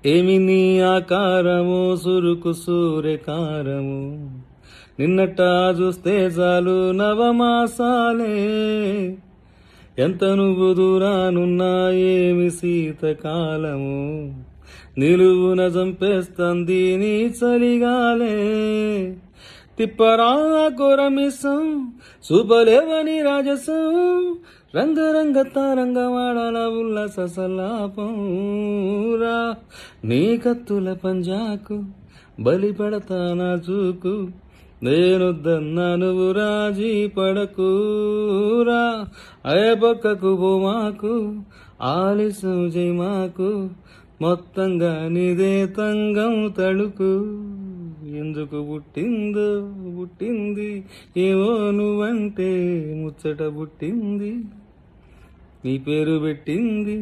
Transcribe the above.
ఏమి నీ ఆకారము సురుకు సూర్యకారము నిన్నట చూస్తే చాలు నవమాసాలే ఎంత నువ్వు దూరానున్నా ఏమి శీతకాలము నిలువున చంపేస్తుంది నీ చలిగాలే తిప్పరా కొరమిసం చూపలేవని రాజసం రంగరంగ తారంగ వాడాల ఉల్లాస సల్లాపం రా నీ కత్తుల పంజాకు బలి పెడతా నా చూకు నేనొద్దన్నా నువ్వు రాజీ పడకూరా అయ పక్కకు పోమాకు ఆలస్యం చేయమాకు మొత్తంగా నీదే తంగం తడుకు ఎందుకు పుట్టింది ఏమో నువ్వంటే ముచ్చట పుట్టింది నీ పేరు పెట్టింది